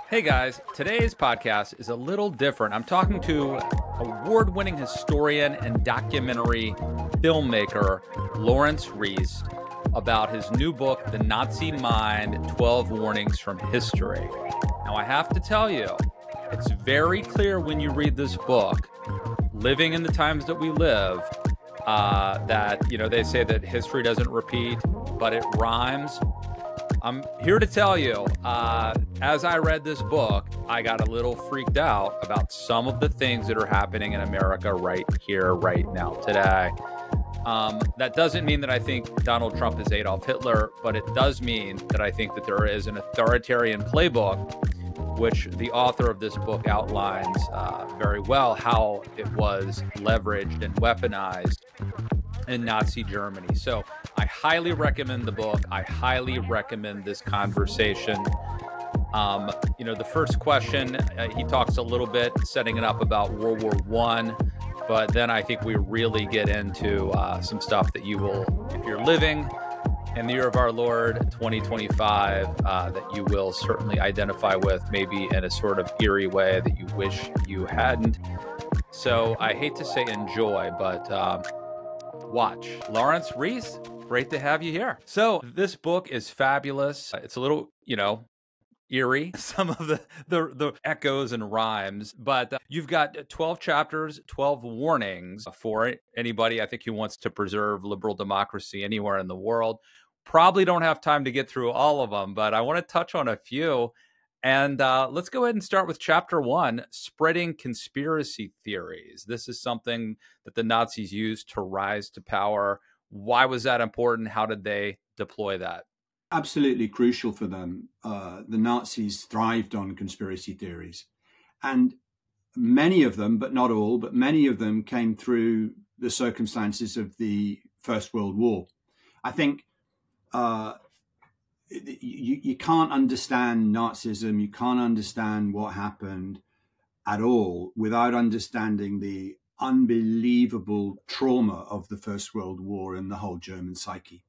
Hey guys, today's podcast is a little different. I'm talking to award-winning historian and documentary filmmaker Laurence Rees about his new book, The Nazi Mind, 12 Warnings from History. Now, I have to tell you, it's very clear when you read this book, living in the times that we live, that, they say that history doesn't repeat, but it rhymes. I'm here to tell you, as I read this book, I got a little freaked out about some of the things that are happening in America right here, right now, today. That doesn't mean that I think Donald Trump is Adolf Hitler, but it does mean that I think that there is an authoritarian playbook, which the author of this book outlines very well how it was leveraged and weaponized in Nazi Germany. So I highly recommend the book. I highly recommend this conversation. The first question, he talks a little bit setting it up about World War I, but then I think we really get into some stuff that you will, if you're living in the year of our Lord 2025, that you will certainly identify with, maybe in a sort of eerie way that you wish you hadn't. So I hate to say enjoy, but watch. Laurence Rees, great to have you here. So this book is fabulous. It's a little, eerie, some of the echoes and rhymes, but you've got 12 chapters, 12 warnings for anybody, I think, who wants to preserve liberal democracy anywhere in the world. Probably don't have time to get through all of them, but I want to touch on a few. And let's go ahead and start with chapter 1, spreading conspiracy theories. This is something that the Nazis used to rise to power. Why was that important? How did they deploy that? Absolutely crucial for them. The Nazis thrived on conspiracy theories. And many of them, but not all, but many of them came through the circumstances of the First World War. I think you can't understand Nazism, you can't understand what happened at all without understanding the unbelievable trauma of the First World War and the whole German psyche.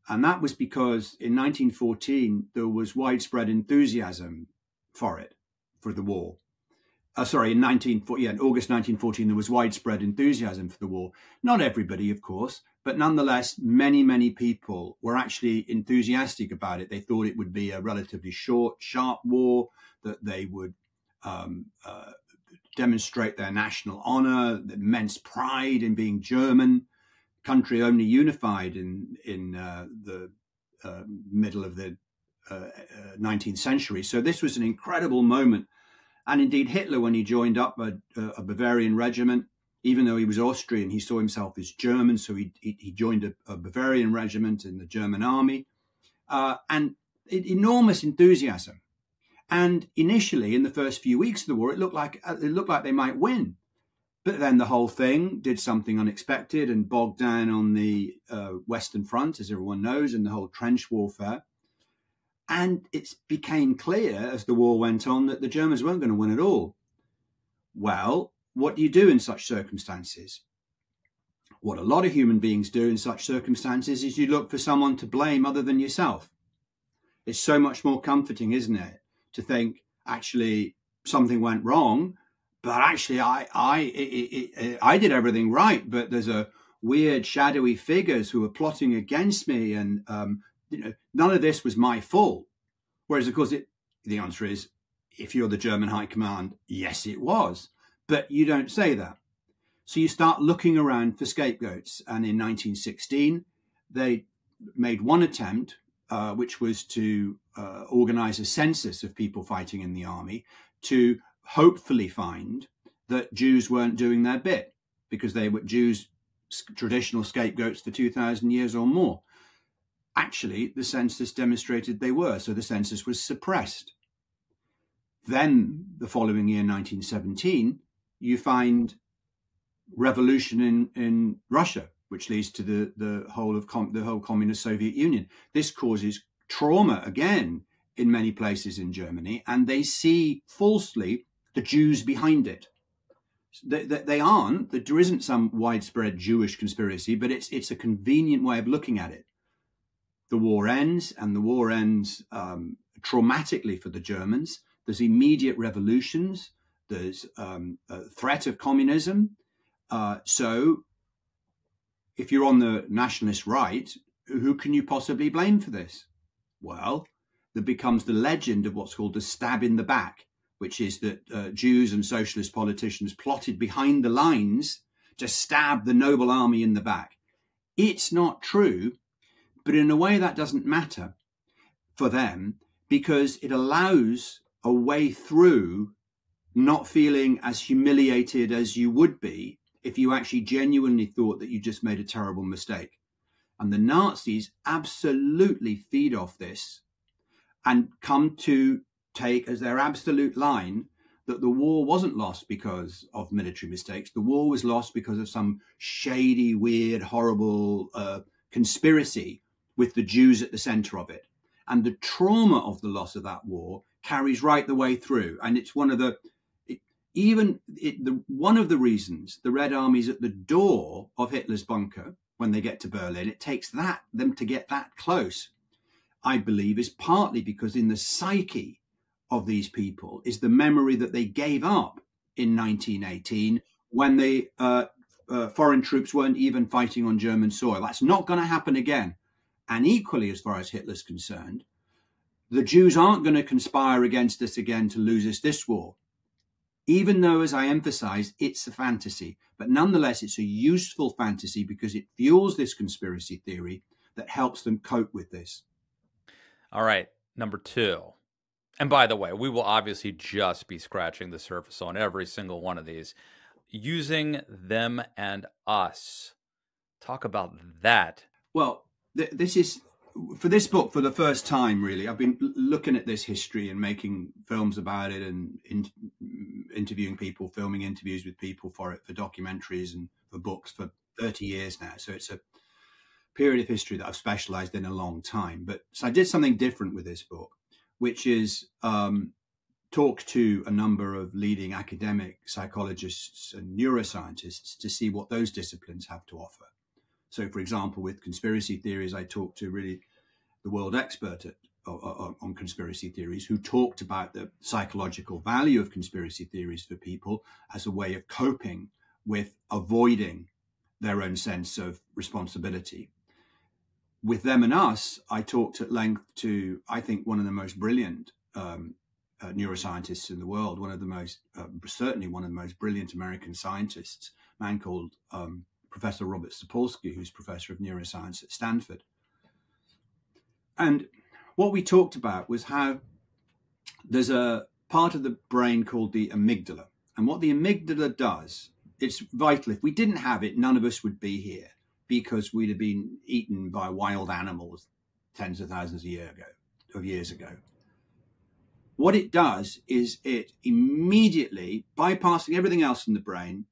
And that was because in 1914, there was widespread enthusiasm for the war. In August 1914, there was widespread enthusiasm for the war. Not everybody, of course, but nonetheless, many, many people were actually enthusiastic about it. They thought it would be a relatively short, sharp war, that they would demonstrate their national honor, the immense pride in being German, country only unified in the middle of the 19th century. So this was an incredible moment. And indeed, Hitler, when he joined up a Bavarian regiment, even though he was Austrian, he saw himself as German. So he joined a Bavarian regiment in the German army, and enormous enthusiasm. And initially, in the first few weeks of the war, it looked like they might win. But then the whole thing did something unexpected and bogged down on the Western Front, as everyone knows, and the whole trench warfare. And it became clear as the war went on that the Germans weren't going to win at all. Well, what do you do in such circumstances? What a lot of human beings do in such circumstances is you look for someone to blame other than yourself. It's so much more comforting, isn't it, to think, actually, something went wrong, but actually I did everything right, but there's a weird, shadowy figures who are plotting against me, and none of this was my fault. Whereas, of course, the answer is, if you're the German High Command, yes, it was. But you don't say that. So you start looking around for scapegoats. And in 1916, they made one attempt, which was to organize a census of people fighting in the army to hopefully find that Jews weren't doing their bit, because they were Jews, traditional scapegoats for 2,000 years or more. Actually, the census demonstrated they were, so the census was suppressed. Then, the following year, 1917, you find revolution in Russia, which leads to the whole communist Soviet Union. This causes trauma again in many places in Germany, and they see falsely the Jews behind it. They aren't. There isn't some widespread Jewish conspiracy, but it's a convenient way of looking at it. The war ends, and the war ends traumatically for the Germans. there's immediate revolutions, there's a threat of communism. So if you're on the nationalist right, who can you possibly blame for this? Well, there becomes the legend of what's called the stab in the back, which is that Jews and socialist politicians plotted behind the lines to stab the noble army in the back. It's not true, but in a way that doesn't matter for them, because it allows a way through not feeling as humiliated as you would be if you actually genuinely thought that you just made a terrible mistake. And the Nazis absolutely feed off this and come to take as their absolute line that the war wasn't lost because of military mistakes. The war was lost because of some shady, weird, horrible conspiracy with the Jews at the center of it. And the trauma of the loss of that war carries right the way through. And it's one of the, one of the reasons the Red Army's at the door of Hitler's bunker when they get to Berlin. It takes them to get that close, I believe, is partly because in the psyche of these people is the memory that they gave up in 1918 when the foreign troops weren't even fighting on German soil. That's not going to happen again. And equally, as far as Hitler's concerned, the Jews aren't going to conspire against us again to lose us this war. Even though, as I emphasize, it's a fantasy. But nonetheless, it's a useful fantasy because it fuels this conspiracy theory that helps them cope with this. All right, number 2. And by the way, we will obviously just be scratching the surface on every single one of these. Using them and us. Talk about that. Well, this is, for this book, for the first time, really, I've been looking at this history and making films about it and interviewing people, filming interviews with people for it, for documentaries and for books for 30 years now. So it's a period of history that I've specialized in a long time. But so I did something different with this book, which is talk to a number of leading academic psychologists and neuroscientists to see what those disciplines have to offer. So, for example, with conspiracy theories, I talked to really the world expert on conspiracy theories, who talked about the psychological value of conspiracy theories for people as a way of coping with avoiding their own sense of responsibility. With them and us, I talked at length to, I think, one of the most brilliant neuroscientists in the world, certainly one of the most brilliant American scientists, a man called Professor Robert Sapolsky, who's professor of neuroscience at Stanford. And what we talked about was how there's a part of the brain called the amygdala. And what the amygdala does, it's vital. If we didn't have it, none of us would be here because we'd have been eaten by wild animals tens of thousands of years ago. What it does is it immediately, bypassing everything else in the brain,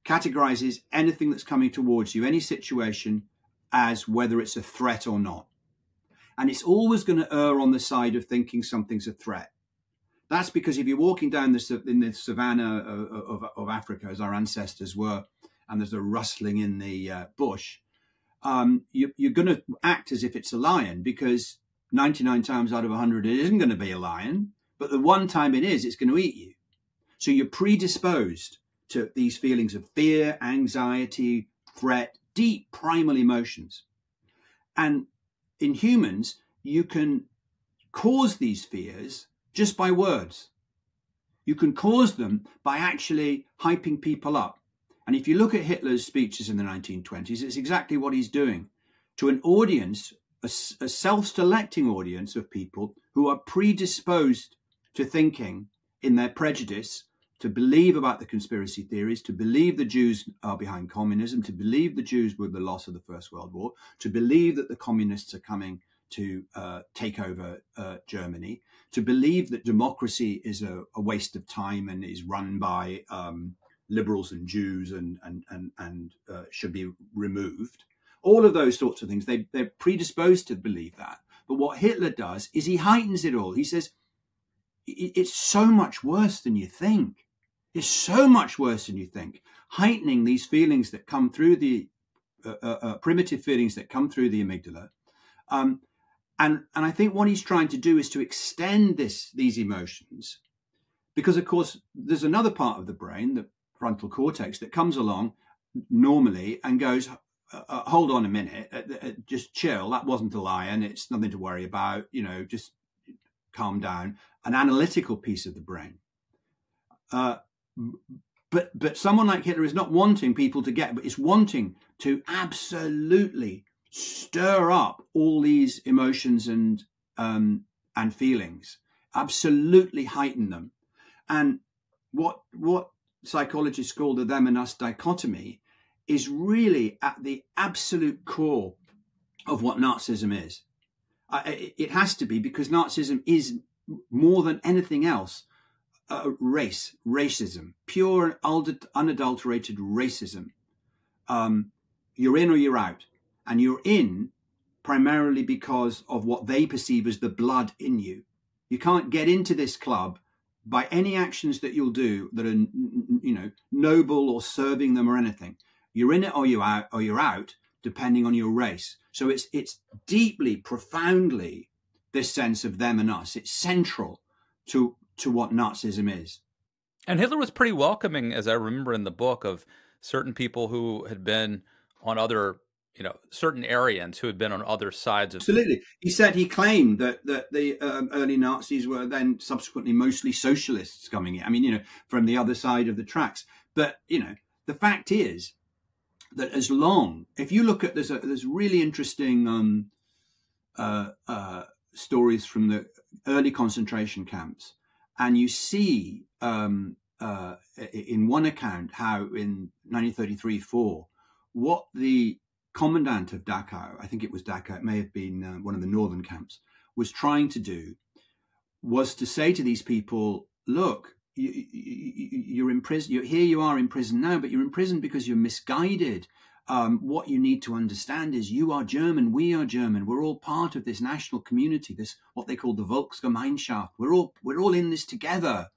categorizes anything that's coming towards you, any situation, as whether it's a threat or not. And it's always going to err on the side of thinking something's a threat. That's because if you're walking down in the savannah of Africa, as our ancestors were, and there's a rustling in the bush, you're going to act as if it's a lion, because 99 times out of 100 it isn't going to be a lion, but the one time it is, it's going to eat you. So you're predisposed to these feelings of fear, anxiety, threat, deep primal emotions. And in humans, you can cause these fears just by words. You can cause them by actually hyping people up. And if you look at Hitler's speeches in the 1920s, it's exactly what he's doing to an audience, a self-selecting audience of people who are predisposed to thinking in their prejudice, to believe about the conspiracy theories, to believe the Jews are behind communism, to believe the Jews were the loss of the First World War, to believe that the communists are coming to take over Germany, to believe that democracy is a waste of time and is run by liberals and Jews and should be removed. All of those sorts of things, they're predisposed to believe that. But what Hitler does is he heightens it all. He says, it's so much worse than you think. It's so much worse than you think. Heightening these feelings that come through the primitive feelings that come through the amygdala. And I think what he's trying to do is to extend these emotions Because, of course, there's another part of the brain, the frontal cortex, that comes along normally and goes, hold on a minute, just chill. That wasn't a lion. It's nothing to worry about. Just calm down. An analytical piece of the brain. But someone like Hitler is not wanting people to get, but is wanting to absolutely stir up all these emotions and feelings, absolutely heighten them. And what psychologists call the them and us dichotomy is really at the absolute core of what Nazism is. It has to be, because Nazism is more than anything else racism, pure and unadulterated racism. You're in or you're out, and you're in primarily because of what they perceive as the blood in you. You can't get into this club by any actions that you'll do that are, noble or serving them or anything. You're in it or you're out, depending on your race. So it's deeply, profoundly this sense of them and us. It's central to what Nazism is. And Hitler was pretty welcoming, as I remember in the book, of certain people who had been on other, certain Aryans who had been on other sides of. Absolutely. He claimed that the early Nazis were then subsequently mostly socialists coming in. I mean, from the other side of the tracks. But, the fact is that if you look at, there's really interesting stories from the early concentration camps. And you see in one account how in 1933-4, what the commandant of Dachau, I think it was Dachau, it may have been one of the northern camps, was trying to do was to say to these people, look, you're in prison. Here you are in prison now, but you're in prison because you're misguided. What you need to understand is you are German, we are German. We're all part of this national community, this what they call the Volksgemeinschaft. We're all in this together.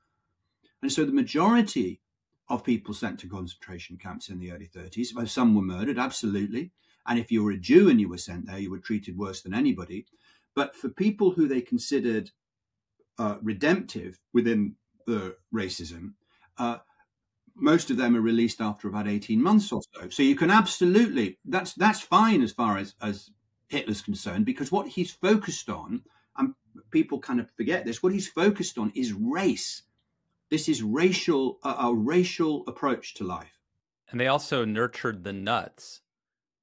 And so the majority of people sent to concentration camps in the early 30s, well, some were murdered, absolutely. And if you were a Jew and you were sent there, you were treated worse than anybody. But for people who they considered redemptive within the racism, most of them are released after about 18 months or so. So you can absolutely, that's fine as far as Hitler's concerned, because what he's focused on, and people kind of forget this, what he's focused on is race. This is a racial approach to life. And they also nurtured the nuts.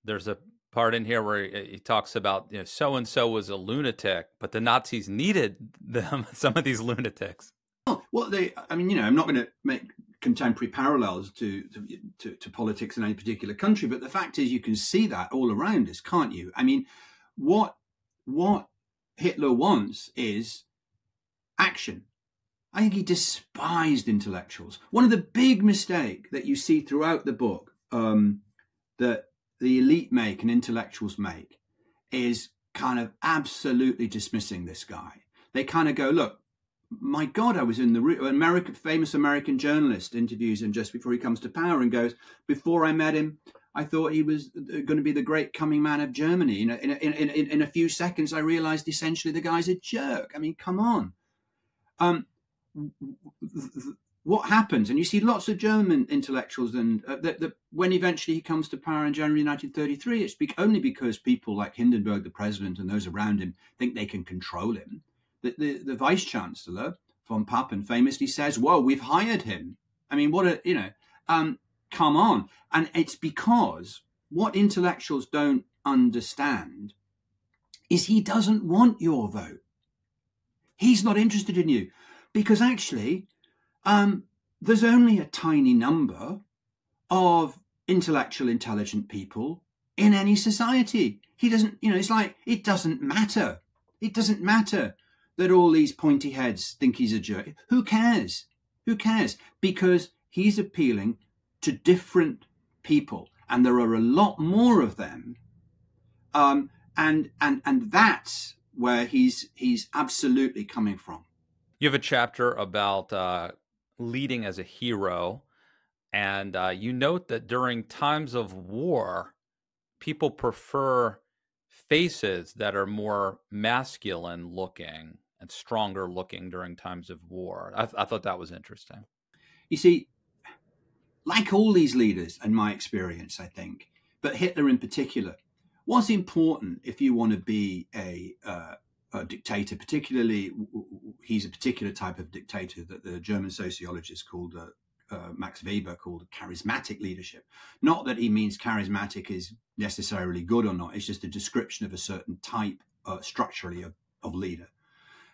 There's a part in here where he talks about, so-and-so was a lunatic, but the Nazis needed them, some of these lunatics. Oh, well, I'm not going to make contemporary parallels to politics in any particular country, but the fact is you can see that all around us, can't you? I mean, what Hitler wants is action. I think he despised intellectuals. One of the big mistakes that you see throughout the book that the elite make and intellectuals make is kind of absolutely dismissing this guy. They kind of go, look, my God, I was in the famous American journalist interviews him just before he comes to power and goes, before I met him, I thought he was going to be the great coming man of Germany. In a few seconds, I realized essentially the guy's a jerk. I mean, come on. What happens? And you see lots of German intellectuals, and when eventually he comes to power in January 1933, it's only because people like Hindenburg, the president, and those around him think they can control him. The vice chancellor von Papen famously says, "Whoa, we've hired him." I mean, come on. And it's because what intellectuals don't understand is he doesn't want your vote. He's not interested in you because actually, there's only a tiny number of intellectual, intelligent people in any society. He doesn't, it's like, it doesn't matter. It doesn't matter that all these pointy heads think he's a jerk. Who cares? Who cares? Because he's appealing to different people, and there are a lot more of them. And that's where he's absolutely coming from. You have a chapter about leading as a hero, and you note that during times of war, people prefer faces that are more masculine looking. and stronger looking during times of war. I thought that was interesting. You see, like all these leaders, in my experience, I think, but Hitler in particular, what's important if you want to be a dictator, particularly, he's a particular type of dictator that the German sociologist called Max Weber called charismatic leadership. Not that he means charismatic is necessarily good or not. It's just a description of a certain type structurally of leader.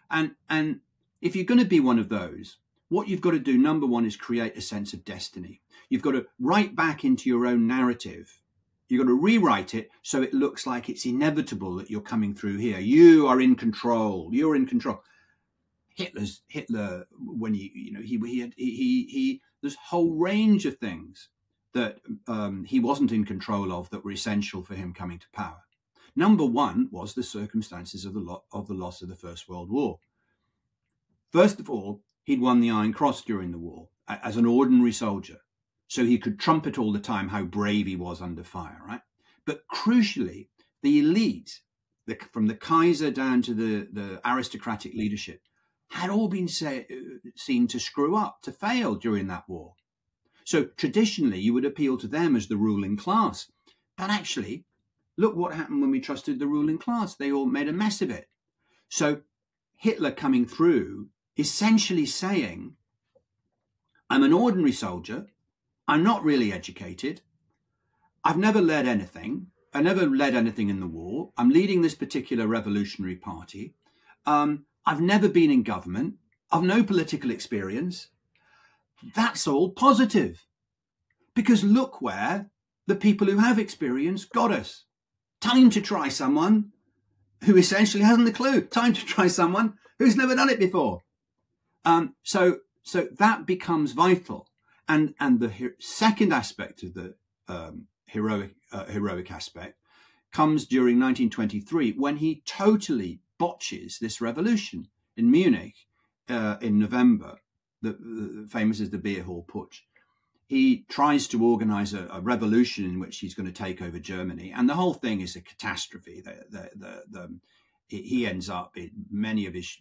And if you're going to be one of those, what you've got to do, number one, is create a sense of destiny. You've got to write back into your own narrative. You've got to rewrite it so it looks like it's inevitable that you're coming through here. You are in control. You're in control. Hitler, when he there's a whole range of things that he wasn't in control of that were essential for him coming to power. Number one was the circumstances of the loss of the First World War. First of all, he'd won the Iron Cross during the war as an ordinary soldier, so he could trumpet all the time how brave he was under fire, right? But crucially, the elite, from the Kaiser down to the aristocratic leadership, had all been seen to screw up, to fail during that war. So traditionally, you would appeal to them as the ruling class. But actually, look what happened when we trusted the ruling class. They all made a mess of it. So Hitler coming through, essentially saying, I'm an ordinary soldier. I'm not really educated. I've never led anything. I never led anything in the war. I'm leading this particular revolutionary party. I've never been in government. I've no political experience. That's all positive. Because look where the people who have experience got us. Time to try someone who essentially hasn't a clue. Time to try someone who's never done it before. So that becomes vital. And the second aspect of the heroic aspect comes during 1923 when he totally botches this revolution in Munich in November, the famous as the Beer Hall Putsch. He tries to organize a revolution in which he's going to take over Germany, and the whole thing is a catastrophe. He ends up, many of his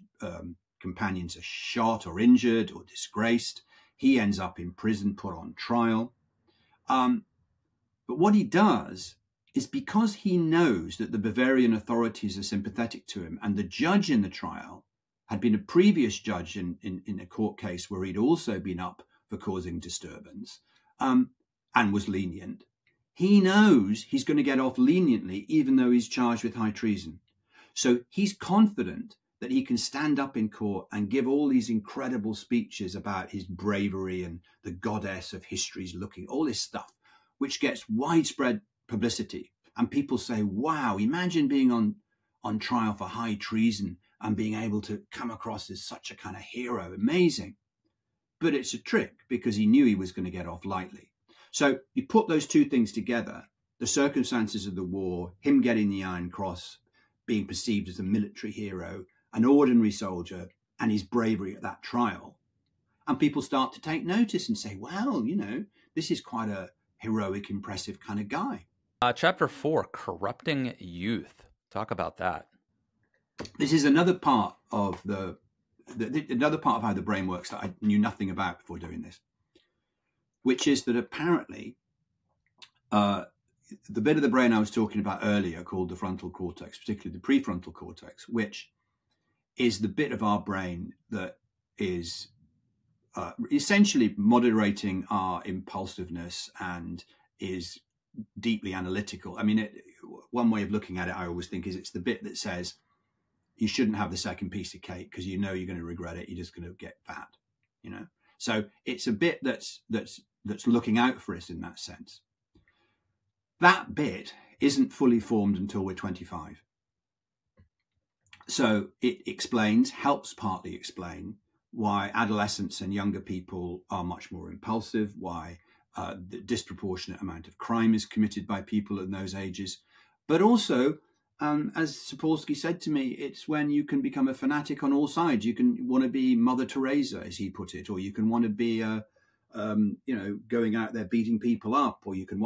companions are shot or injured or disgraced. He ends up in prison, put on trial. But what he does is, because he knows that the Bavarian authorities are sympathetic to him, and the judge in the trial had been a previous judge in a court case where he'd also been up for causing disturbance, and was lenient, he knows he's going to get off leniently even though he's charged with high treason. So he's confident that he can stand up in court and give all these incredible speeches about his bravery and the goddess of history's looking, all this stuff, which gets widespread publicity. And people say, wow, imagine being on trial for high treason and being able to come across as such a kind of hero. Amazing. But it's a trick, because he knew he was going to get off lightly. So you put those two things together, the circumstances of the war, him getting the Iron Cross, being perceived as a military hero, an ordinary soldier, and his bravery at that trial. And people start to take notice and say, well, this is quite a heroic, impressive kind of guy. Chapter 4, Corrupting Youth. Talk about that. This is another part of another part of how the brain works that I knew nothing about before doing this, which is that apparently the bit of the brain I was talking about earlier called the frontal cortex, particularly the prefrontal cortex, which is the bit of our brain that is essentially moderating our impulsiveness and is deeply analytical. I mean, one way of looking at it, I always think, is it's the bit that says you shouldn't have the second piece of cake because you know you're going to regret it. You're just going to get fat, So it's a bit that's looking out for us in that sense. That bit isn't fully formed until we're 25. So it helps partly explain why adolescents and younger people are much more impulsive, why the disproportionate amount of crime is committed by people in those ages. But also, as Sapolsky said to me, it's when you can become a fanatic on all sides. You can want to be Mother Teresa, as he put it, or you can want to be, going out there beating people up, or you can,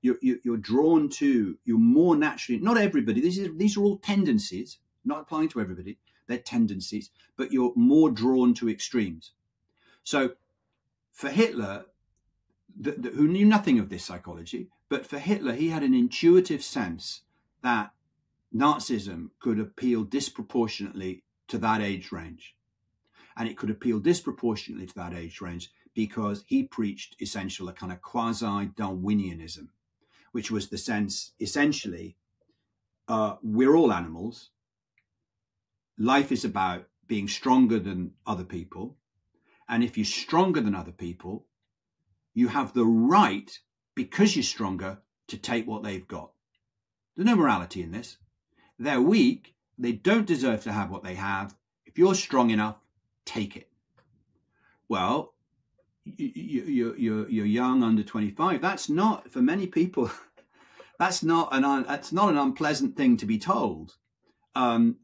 you're drawn to, you're more naturally, not everybody, these are all tendencies, not applying to everybody, their tendencies, but you're more drawn to extremes. So for Hitler, who knew nothing of this psychology, but for Hitler, he had an intuitive sense that Nazism could appeal disproportionately to that age range. And it could appeal disproportionately to that age range because he preached essentially a kind of quasi-Darwinianism, which was the sense, essentially, we're all animals. Life is about being stronger than other people. And if you're stronger than other people, you have the right, because you're stronger, to take what they've got. There's no morality in this. They're weak. They don't deserve to have what they have. If you're strong enough, take it. Well, you're young, under 25. That's not, for many people, that's not an unpleasant thing to be told. And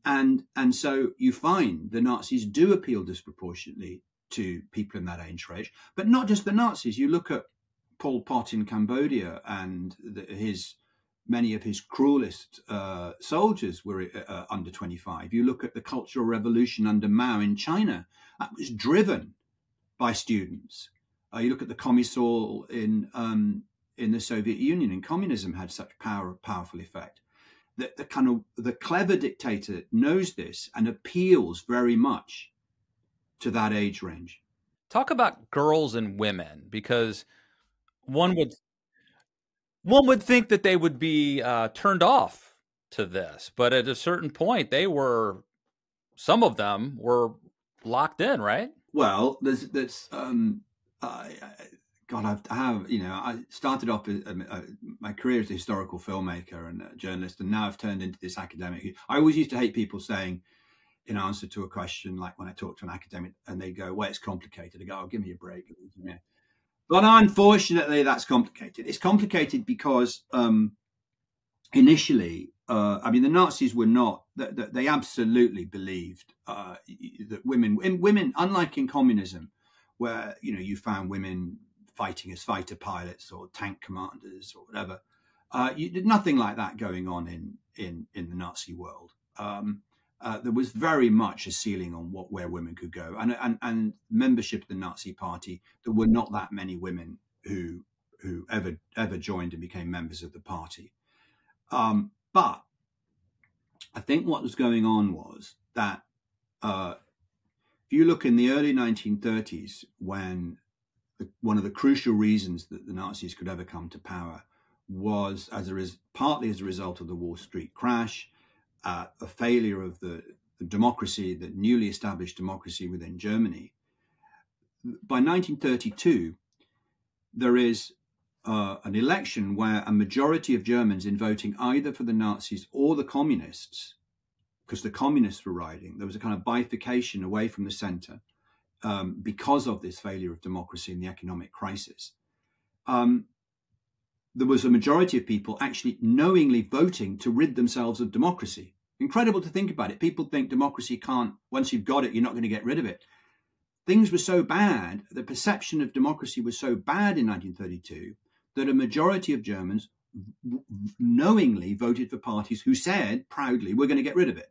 so you find the Nazis do appeal disproportionately to people in that age range, but not just the Nazis. You look at Pol Pot in Cambodia, and many of his cruelest soldiers were under 25. You look at the Cultural Revolution under Mao in China, that was driven by students. You look at the Commissar in the Soviet Union, and communism had such powerful effect. The clever dictator knows this and appeals very much to that age range. Talk about girls and women, because one would think that they would be turned off to this, but at a certain point, some of them were locked in, right? Well, I started off my career as a historical filmmaker and a journalist, and now I've turned into this academic. I always used to hate people saying, in answer to a question, like when I talk to an academic and they go, well, it's complicated. I go, oh, give me a break. But unfortunately, that's complicated. It's complicated because initially, the Nazis were not, they absolutely believed that women, unlike in communism, where, you found women fighting as fighter pilots or tank commanders or whatever, you did nothing like that going on in the Nazi world. There was very much a ceiling on where women could go, and membership of the Nazi Party. There were not that many women who ever joined and became members of the party. But I think what was going on was that if you look in the early 1930s, when one of the crucial reasons that the Nazis could ever come to power was partly as a result of the Wall Street crash, a failure of the democracy, the newly established democracy within Germany. By 1932, there is an election where a majority of Germans in voting either for the Nazis or the communists, because the communists were riding, there was a kind of bifurcation away from the center because of this failure of democracy and the economic crisis. There was a majority of people actually knowingly voting to rid themselves of democracy. Incredible to think about it. People think democracy can't, once you've got it, you're not going to get rid of it. Things were so bad, the perception of democracy was so bad in 1932 that a majority of Germans knowingly voted for parties who said proudly, we're going to get rid of it.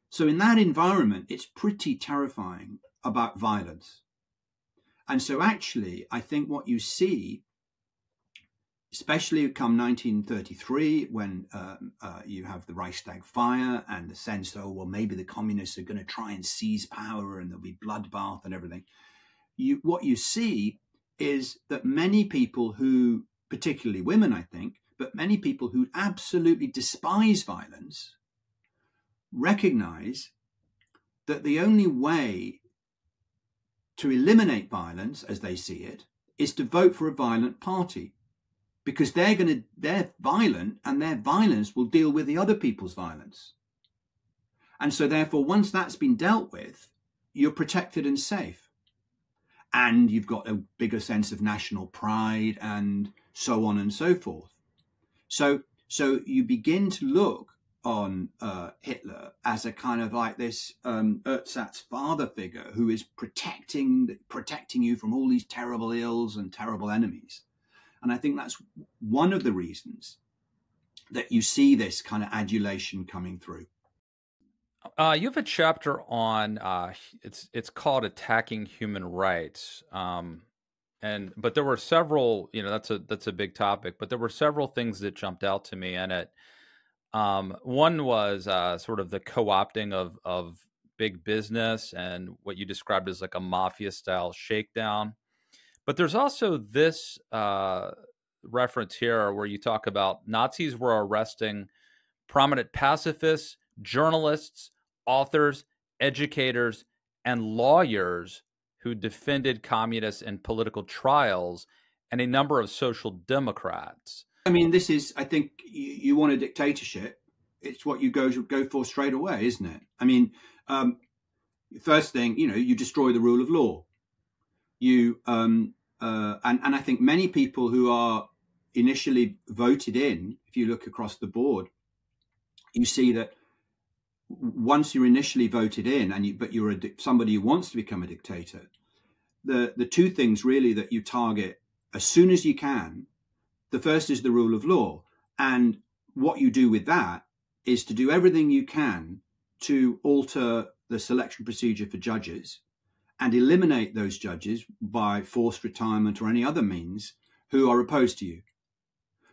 So in that environment, it's pretty terrifying about violence. And so actually, I think what you see, especially come 1933, when you have the Reichstag fire and the sense that, oh, well, maybe the communists are going to try and seize power and there'll be bloodbath and everything. What you see is that many people who, particularly women, I think, but many people who absolutely despise violence recognize that the only way to eliminate violence, as they see it, is to vote for a violent party. Because they're violent, and their violence will deal with the other people's violence. And so therefore, once that's been dealt with, you're protected and safe. And you've got a bigger sense of national pride and so on and so forth. So you begin to look on Hitler as a kind of like this ersatz father figure who is protecting you from all these terrible ills and terrible enemies. And I think that's one of the reasons that you see this kind of adulation coming through. You have a chapter on it's called "Attacking Human Rights," but there were several. That's a big topic, but there were several things that jumped out to me in it. One was sort of the co-opting of big business and what you described as like a mafia style shakedown. But there's also this reference here where you talk about Nazis were arresting prominent pacifists, journalists, authors, educators, and lawyers who defended communists in political trials, and a number of social democrats. I mean, this is, I think, you want a dictatorship. It's what you go for straight away, isn't it? I mean, first thing, you destroy the rule of law. And I think many people who are initially voted in, if you look across the board, you see that once you're initially voted in, but you're somebody who wants to become a dictator, the two things really that you target as soon as you can, the first is the rule of law. And what you do with that is to do everything you can to alter the selection procedure for judges and eliminate those judges by forced retirement or any other means who are opposed to you.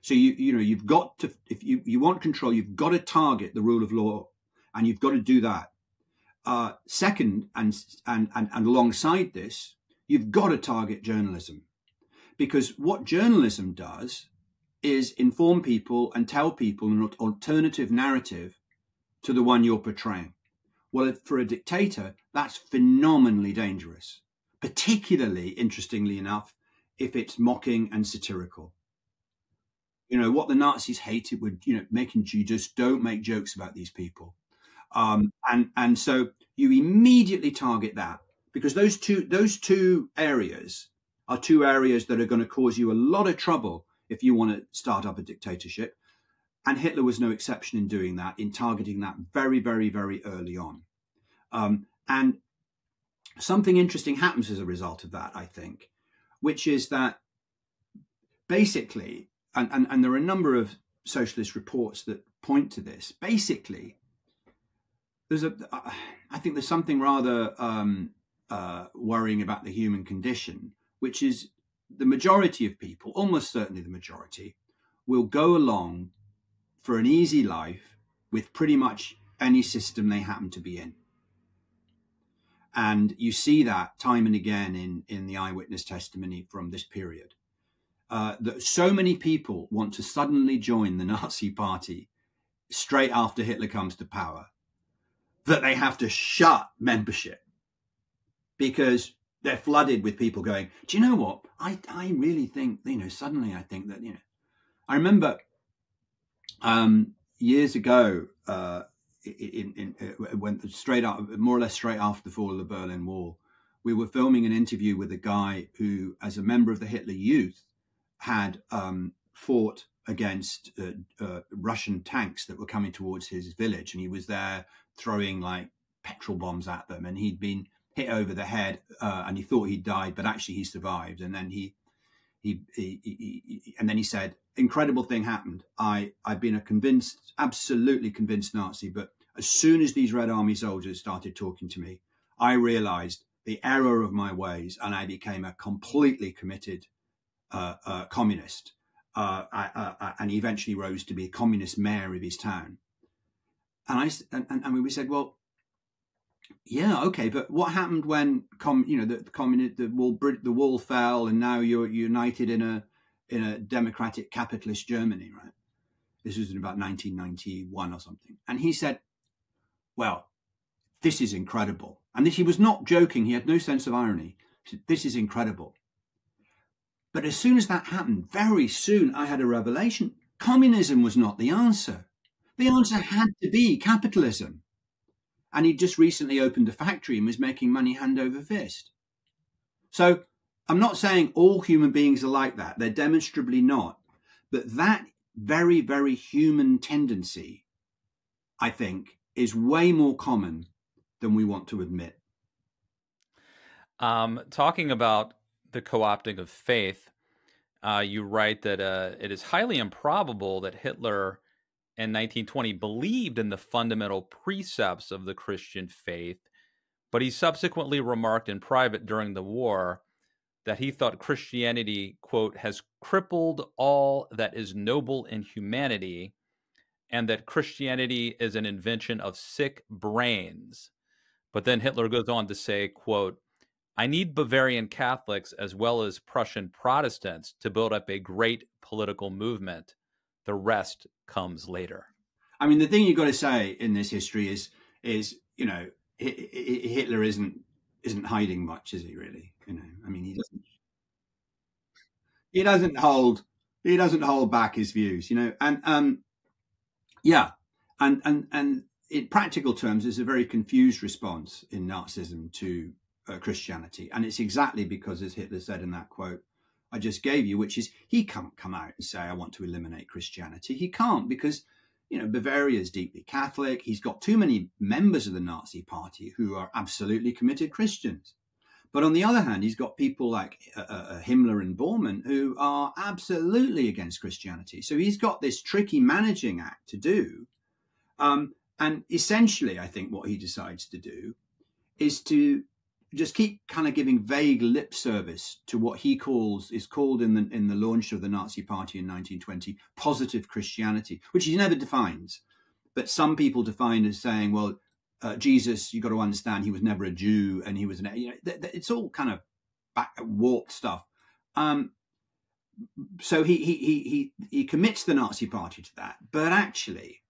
So you've got to, if you want control, you've got to target the rule of law, and you've got to do that. Second, and alongside this, you've got to target journalism, because what journalism does is inform people and tell people an alternative narrative to the one you're portraying. Well, for a dictator, that's phenomenally dangerous, particularly, interestingly enough, if it's mocking and satirical. What the Nazis hated would, making you just don't make jokes about these people. And so you immediately target that, because those two areas are two areas that are going to cause you a lot of trouble if you want to start up a dictatorship. And Hitler was no exception in doing that, in targeting that very, very, very early on. And something interesting happens as a result of that, I think, which is that basically, and there are a number of socialist reports that point to this, basically, I think there's something rather worrying about the human condition, which is the majority of people, almost certainly the majority, will go along for an easy life with pretty much any system they happen to be in. And you see that time and again in the eyewitness testimony from this period. That so many people want to suddenly join the Nazi party straight after Hitler comes to power that they have to shut membership, because they're flooded with people going, do you know what? I really think, suddenly I think that, I remember years ago, when more or less straight after the fall of the Berlin Wall, we were filming an interview with a guy who, as a member of the Hitler Youth, had fought against Russian tanks that were coming towards his village, and he was there throwing like petrol bombs at them, and he'd been hit over the head, and he thought he'd died, but actually he survived. And then he said, incredible thing happened. I've been absolutely convinced Nazi, but as soon as these Red Army soldiers started talking to me, I realized the error of my ways, and I became a completely committed communist. And he eventually rose to be a communist mayor of his town. And we said, well, yeah, okay, but what happened when the wall fell, and now you're united in a democratic capitalist Germany, right? This was in about 1991 or something. And he said, well, this is incredible. And he was not joking. He had no sense of irony. He said, this is incredible. But as soon as that happened, very soon I had a revelation. Communism was not the answer. The answer had to be capitalism. And he just recently opened a factory and was making money hand over fist. So I'm not saying all human beings are like that. They're demonstrably not. But that very, very human tendency, I think, is way more common than we want to admit. Talking about the co-opting of faith, you write that it is highly improbable that Hitler in 1920 believed in the fundamental precepts of the Christian faith, but he subsequently remarked in private during the war that he thought Christianity, quote, has crippled all that is noble in humanity, and that Christianity is an invention of sick brains. But then Hitler goes on to say, quote, I need Bavarian Catholics as well as Prussian Protestants to build up a great political movement. The rest comes later. I mean, the thing you've got to say in this history is you know, Hitler isn't hiding much, is he? Really? You know, I mean, he doesn't hold back his views. You know, and yeah, and in practical terms, there's a very confused response in Nazism to Christianity, and it's exactly because, as Hitler said in that quote I just gave you, which is he can't come out and say I want to eliminate Christianity. He can't, because you know, Bavaria is deeply Catholic. He's got too many members of the Nazi Party who are absolutely committed Christians. But on the other hand, he's got people like Himmler and Bormann who are absolutely against Christianity. So he's got this tricky managing act to do. And essentially, I think what he decides to do is to just keep kind of giving vague lip service to what he is called in the launch of the Nazi Party in 1920, positive Christianity, which he never defines. But some people define as saying, well, Jesus, you've got to understand, he was never a Jew, and he was it's all kind of warped stuff. So he commits the Nazi Party to that, but actually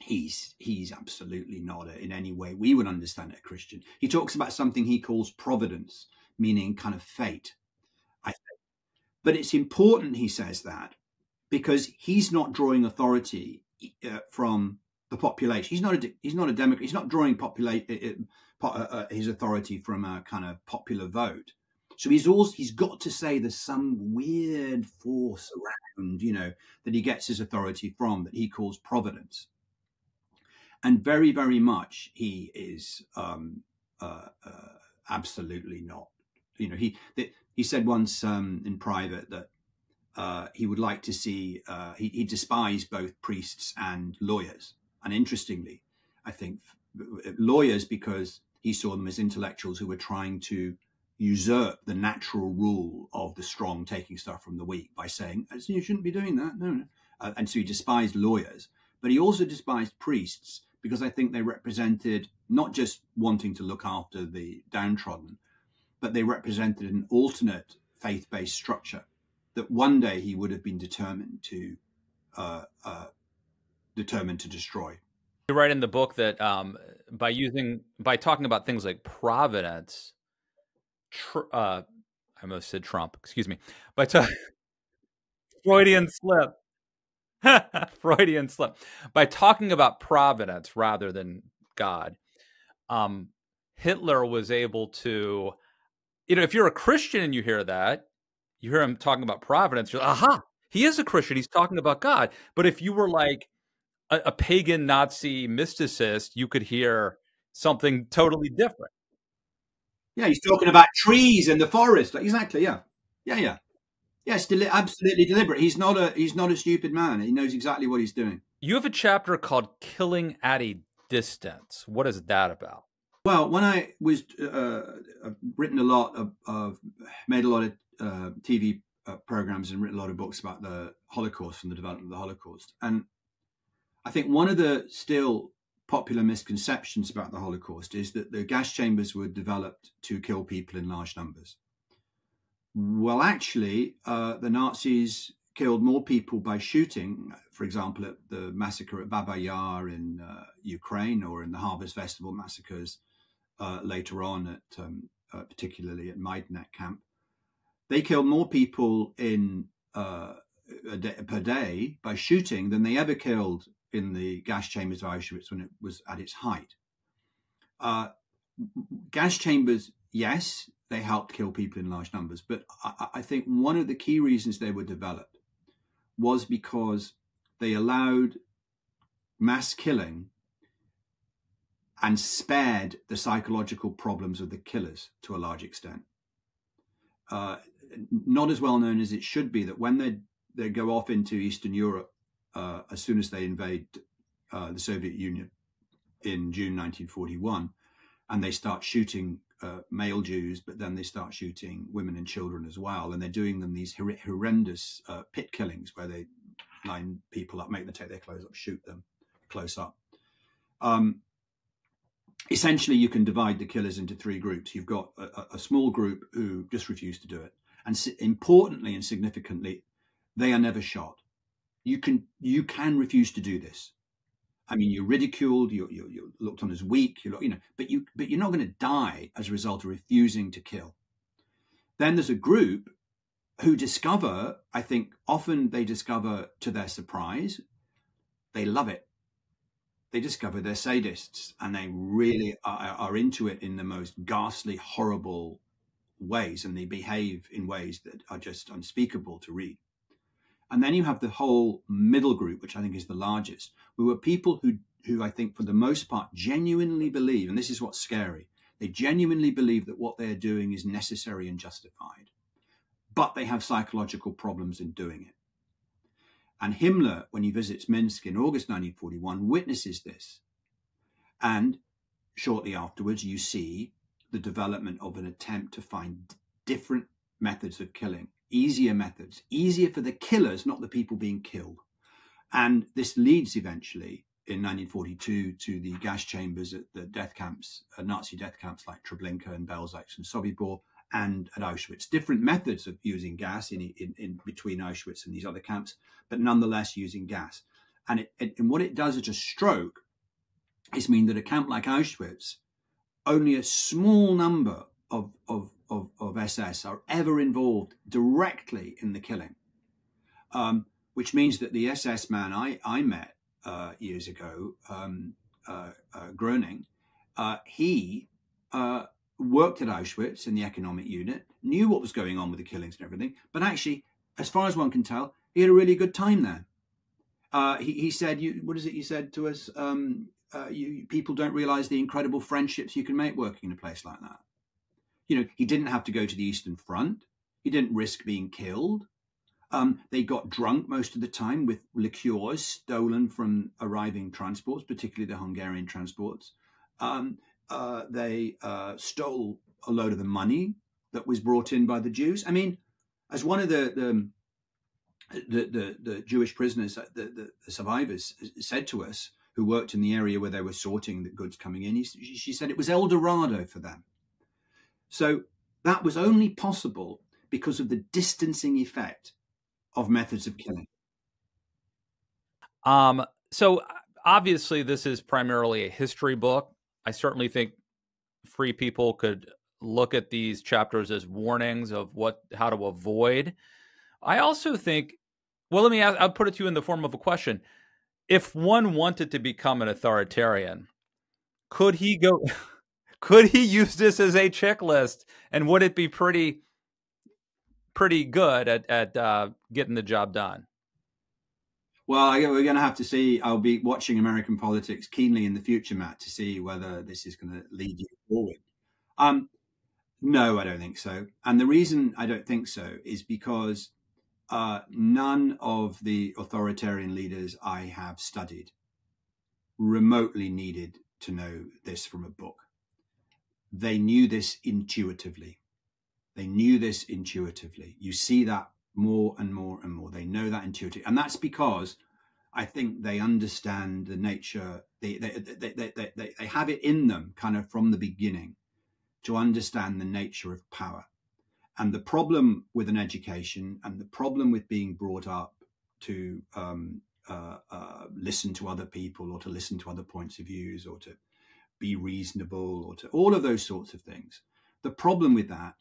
he's absolutely not in any way we would understand it a Christian. He talks about something he calls providence, meaning kind of fate, I think. But it's important he says that, because he's not drawing authority from the population. He's not a Democrat. He's not drawing his authority from a kind of popular vote. So he's got to say there's some weird force around, you know, that he gets his authority from, that he calls providence. And very, very much he is absolutely not. You know, he said once in private that he would like to see, he despised both priests and lawyers. And interestingly, I think lawyers, because he saw them as intellectuals who were trying to usurp the natural rule of the strong taking stuff from the weak by saying, you shouldn't be doing that. No. And so he despised lawyers, but he also despised priests, because I think they represented not just wanting to look after the downtrodden, but they represented an alternate faith-based structure that one day he would have been determined to destroy. You write in the book that by talking about things like providence, I almost said Trump, excuse me, but Freudian slip. Freudian slip. By talking about providence rather than God, Hitler was able to, you know, if you're a Christian and you hear that, you hear him talking about providence, you're like, aha, he is a Christian. He's talking about God. But if you were like a pagan Nazi mysticist, you could hear something totally different. Yeah, he's talking about trees in the forest. Exactly. Yeah. Yes, absolutely deliberate. He's not a stupid man. He knows exactly what he's doing. You have a chapter called "Killing at a Distance." What is that about? Well, when I was written a lot made a lot of TV programs and written a lot of books about the Holocaust and the development of the Holocaust, and I think one of the still popular misconceptions about the Holocaust is that the gas chambers were developed to kill people in large numbers. Well, actually, the Nazis killed more people by shooting, for example, at the massacre at Baba Yar in Ukraine, or in the Harvest Festival massacres later on, particularly at Majdanek camp. They killed more people per day by shooting than they ever killed in the gas chambers of Auschwitz when it was at its height. Gas chambers, yes, they helped kill people in large numbers. But I think one of the key reasons they were developed was because they allowed mass killing and spared the psychological problems of the killers to a large extent. Not as well known as it should be that when they go off into Eastern Europe as soon as they invade the Soviet Union in June 1941, and they start shooting male Jews, but then they start shooting women and children as well. And they're doing them these horrendous pit killings where they line people up, make them take their clothes off, shoot them close up. Essentially, you can divide the killers into three groups. You've got a small group who just refuse to do it. And importantly and significantly, they are never shot. You can refuse to do this. I mean, you're ridiculed, you're looked on as weak, but you're not going to die as a result of refusing to kill. Then there's a group who discover, I think often they discover to their surprise, they love it. They discover they're sadists, and they really are into it in the most ghastly, horrible ways, and they behave in ways that are just unspeakable to read. And then you have the whole middle group, which I think is the largest, who are people who I think for the most part genuinely believe, and this is what's scary, they genuinely believe that what they're doing is necessary and justified, but they have psychological problems in doing it. And Himmler, when he visits Minsk in August 1941, witnesses this. And shortly afterwards, you see the development of an attempt to find different methods of killing, easier methods, easier for the killers, not the people being killed. And this leads eventually in 1942 to the gas chambers at the death camps, Nazi death camps like Treblinka and Belzec and Sobibor, and at Auschwitz. Different methods of using gas in between Auschwitz and these other camps, but nonetheless using gas. And what it does at a stroke is mean that a camp like Auschwitz, only a small number of SS are ever involved directly in the killing, which means that the SS man I met years ago, Groening, he worked at Auschwitz in the economic unit, knew what was going on with the killings and everything, but actually, as far as one can tell, he had a really good time there. He said, what is it you said to us? People don't realize the incredible friendships you can make working in a place like that. He didn't have to go to the Eastern Front. He didn't risk being killed. They got drunk most of the time with liqueurs stolen from arriving transports, particularly the Hungarian transports. They stole a load of the money that was brought in by the Jews. I mean, as one of the Jewish prisoners, the survivors said to us, who worked in the area where they were sorting the goods coming in, she said it was El Dorado for them. So that was only possible because of the distancing effect of methods of killing. So obviously this is primarily a history book. I certainly think free people could look at these chapters as warnings of how to avoid. I also think, well, I'll put it to you in the form of a question. If one wanted to become an authoritarian, could he use this as a checklist, and would it be pretty good at getting the job done? Well, we're going to have to see. I'll be watching American politics keenly in the future, Matt, to see whether this is going to lead you forward. No, I don't think so. And the reason I don't think so is because none of the authoritarian leaders I have studied remotely needed to know this from a book. They knew this intuitively. You see that more and more and more. They know that intuitively. And that's because I think they understand the nature. They have it in them kind of from the beginning to understand the nature of power. And the problem with an education and the problem with being brought up to listen to other people or to listen to other points of views or to be reasonable or to all of those sorts of things. The problem with that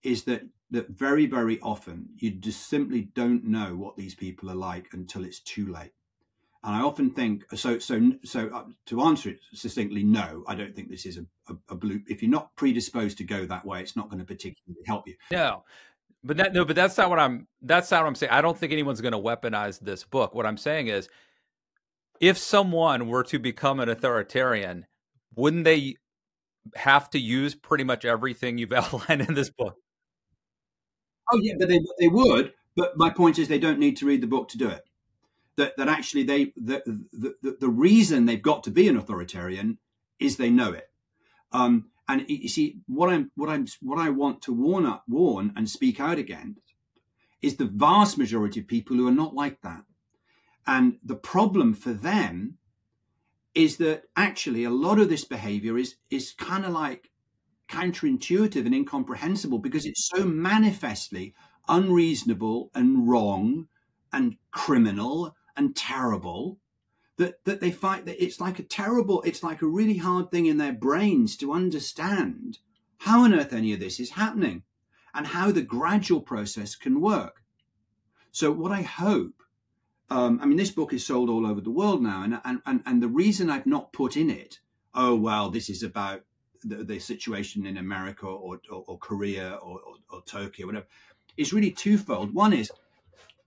is that very, very often you just simply don't know what these people are like until it's too late. And I often think, so to answer it succinctly, no, I don't think this is a blue. If you're not predisposed to go that way, it's not going to particularly help you. No, but that's not what I'm saying. I don't think anyone's going to weaponize this book. What I'm saying is, if someone were to become an authoritarian, wouldn't they have to use pretty much everything you've outlined in this book? Oh yeah, but they would. But my point is, they don't need to read the book to do it. that actually the reason they've got to be an authoritarian is they know it. And you see, what I want to warn and speak out against is the vast majority of people who are not like that. And the problem for them is that actually a lot of this behavior is kind of like counterintuitive and incomprehensible, because it's so manifestly unreasonable and wrong and criminal and terrible that they find that it's like a really hard thing in their brains to understand how on earth any of this is happening and how the gradual process can work. So what I hope, I mean, this book is sold all over the world now, and the reason I've not put in it, oh, well, this is about the situation in America or Korea or Turkey or whatever, is really twofold. One is,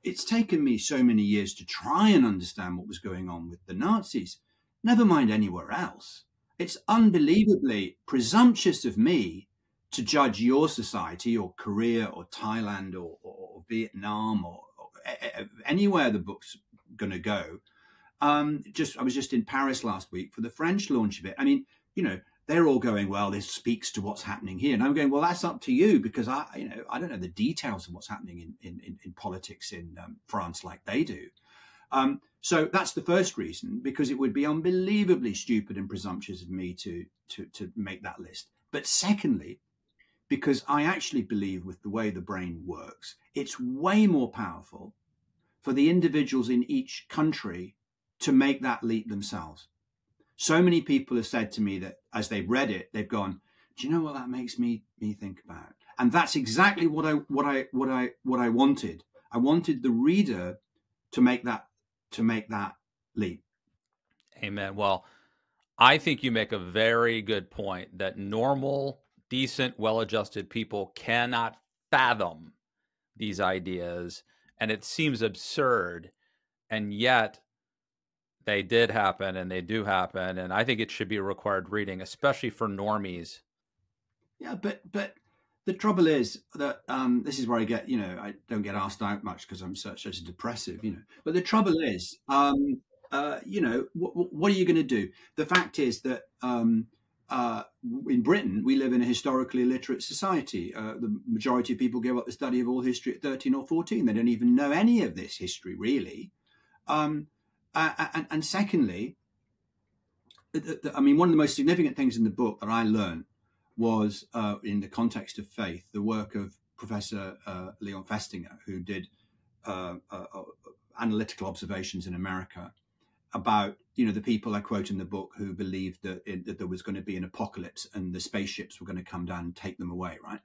it's taken me so many years to try and understand what was going on with the Nazis, never mind anywhere else. It's unbelievably presumptuous of me to judge your society or Korea or Thailand or Vietnam or anywhere the book's going to go. I was just in Paris last week for the French launch of it. I mean, you know, they're all going, well, this speaks to what's happening here. And I'm going, well, that's up to you, because I don't know the details of what's happening in politics in France like they do. So that's the first reason, because it would be unbelievably stupid and presumptuous of me to make that list. But secondly, because I actually believe with the way the brain works, it's way more powerful for the individuals in each country to make that leap themselves. So many people have said to me that as they've read it, they've gone, do you know what that makes me think about? And that's exactly what I wanted. I wanted the reader to make that leap. Amen. Well, I think you make a very good point that normal, decent, well-adjusted people cannot fathom these ideas, and it seems absurd, and yet they did happen and they do happen, and I think it should be a required reading, especially for normies. Yeah, but the trouble is that this is where I get, I don't get asked out much because I'm such a depressive, But the trouble is, what are you going to do? The fact is that in Britain, we live in a historically illiterate society. The majority of people give up the study of all history at 13 or 14. They don't even know any of this history, really. And secondly, I mean, one of the most significant things in the book that I learned was, in the context of faith, the work of Professor Leon Festinger, who did analytical observations in America about, the people I quote in the book who believed that there was going to be an apocalypse and the spaceships were going to come down and take them away, right?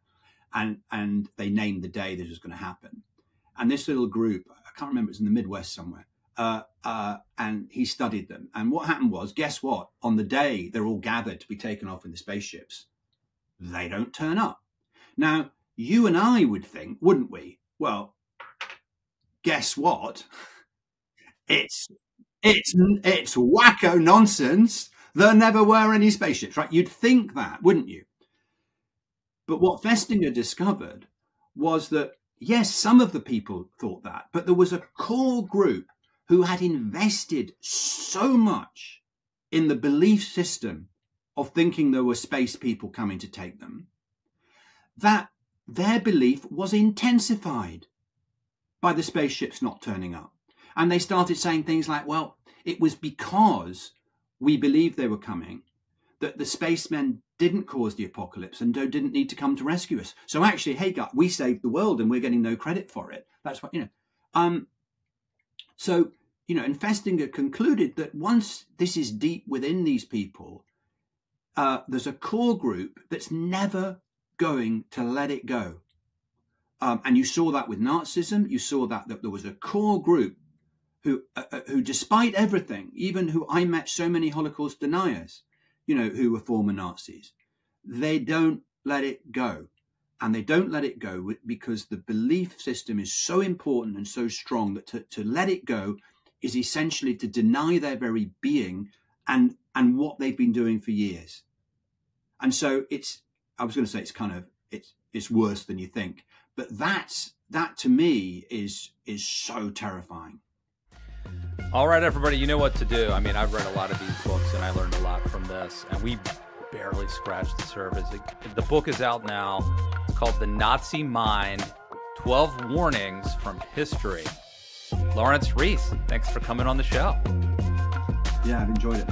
And they named the day this was going to happen. And this little group, I can't remember, it was in the Midwest somewhere, and he studied them. And what happened was, guess what? On the day they're all gathered to be taken off in the spaceships, they don't turn up. Now, you and I would think, wouldn't we? Well, guess what? It's wacko nonsense. There never were any spaceships, right? You'd think that, wouldn't you? But what Festinger discovered was that, yes, some of the people thought that, but there was a core group who had invested so much in the belief system of thinking there were space people coming to take them, that their belief was intensified by the spaceships not turning up. And they started saying things like, well, it was because we believed they were coming that the spacemen didn't cause the apocalypse and didn't need to come to rescue us. So actually, hey, God, we saved the world and we're getting no credit for it. That's what, So, and Festinger concluded that once this is deep within these people, there's a core group that's never going to let it go. And you saw that with Nazism. You saw that there was a core group who despite everything, even who I met so many Holocaust deniers, who were former Nazis, they don't let it go. And they don't let it go because the belief system is so important and so strong that to let it go is essentially to deny their very being and what they've been doing for years. And so I was going to say it's worse than you think, but that to me is so terrifying. All right, everybody, you know what to do. I mean, I've read a lot of these books, and I learned a lot from this, and we barely scratched the surface. The book is out now. It's called The Nazi Mind, 12 Warnings from History. Laurence Rees, thanks for coming on the show. Yeah, I've enjoyed it.